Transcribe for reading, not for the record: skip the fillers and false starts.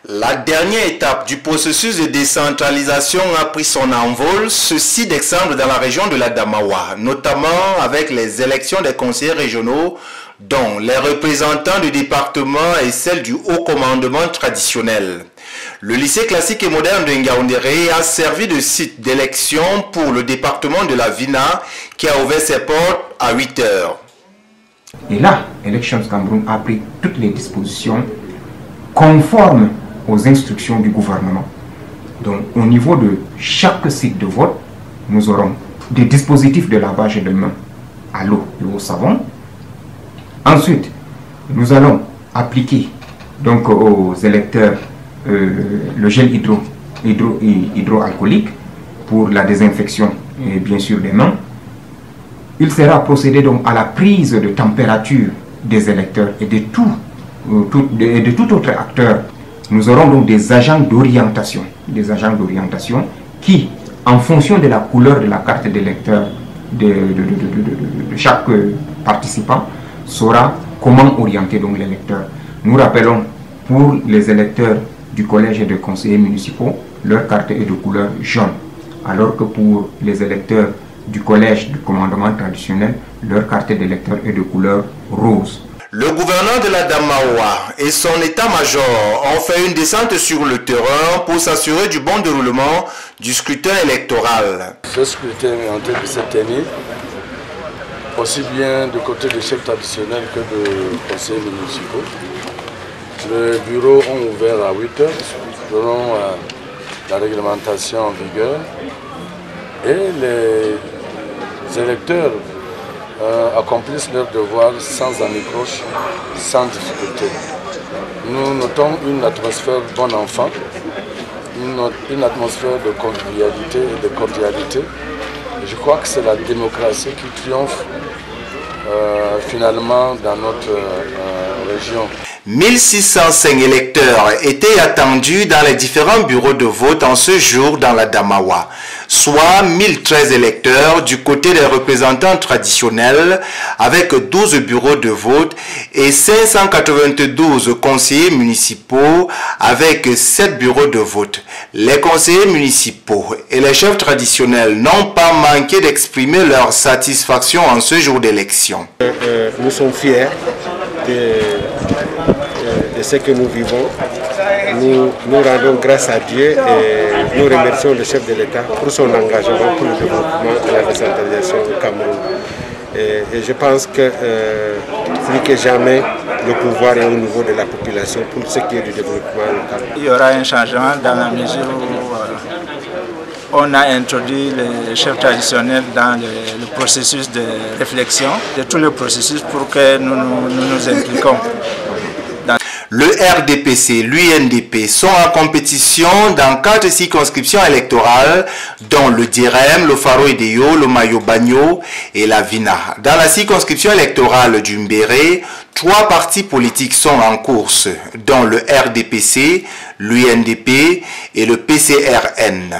La dernière étape du processus de décentralisation a pris son envol ce 6 décembre dans la région de l'Adamawa, notamment avec les élections des conseillers régionaux, dont les représentants du département et celles du haut commandement traditionnel. Le lycée classique et moderne de Ngaoundéré a servi de site d'élection pour le département de la Vina qui a ouvert ses portes à 8 heures. Et là, Elections Cameroun a pris toutes les dispositions conformes aux instructions du gouvernement. Donc, au niveau de chaque site de vote, nous aurons des dispositifs de lavage de mains à l'eau et au savon. Ensuite, nous allons appliquer donc aux électeurs le gel hydroalcoolique pour la désinfection et bien sûr des mains. Il sera procédé donc à la prise de température des électeurs et de tout autre acteur. Nous aurons donc des agents d'orientation qui, en fonction de la couleur de la carte d'électeur de chaque participant, saura comment orienter donc l'électeur. Nous rappelons pour les électeurs du collège et des conseillers municipaux, leur carte est de couleur jaune, alors que pour les électeurs du collège du commandement traditionnel, leur carte d'électeur est de couleur rose. Le gouverneur de l'Adamawa et son état-major ont fait une descente sur le terrain pour s'assurer du bon déroulement du scrutin électoral. Ce scrutin est en train de se tenir, aussi bien du côté des chefs traditionnels que des conseillers municipaux. Les bureaux ont ouvert à 8 heures, selon la réglementation en vigueur, et les électeurs accomplissent leur devoir sans anicroche, sans difficulté. Nous notons une atmosphère bon enfant, une atmosphère de convivialité et de cordialité. Et je crois que c'est la démocratie qui triomphe finalement dans notre région. 1605 électeurs étaient attendus dans les différents bureaux de vote en ce jour dans l'Adamawa, soit 1013 électeurs du côté des représentants traditionnels avec 12 bureaux de vote et 592 conseillers municipaux avec 7 bureaux de vote. Les conseillers municipaux et les chefs traditionnels n'ont pas manqué d'exprimer leur satisfaction en ce jour d'élection. Nous sommes fiers de ce que nous vivons. Nous rendons grâce à Dieu et nous remercions le chef de l'État pour son engagement pour le développement et la décentralisation du Cameroun. Et je pense que plus que jamais, le pouvoir est au niveau de la population pour ce qui est du développement local. Il y aura un changement dans la mesure où on a introduit les chefs traditionnels dans le processus de réflexion, de tout le processus pour que nous nous impliquons. Le RDPC, l'UNDP sont en compétition dans 4 circonscriptions électorales, dont le Direm, le Faro-Edeyo, le Mayo-Bagno et la Vina. Dans la circonscription électorale du Mbéré, 3 partis politiques sont en course, dont le RDPC, l'UNDP et le PCRN.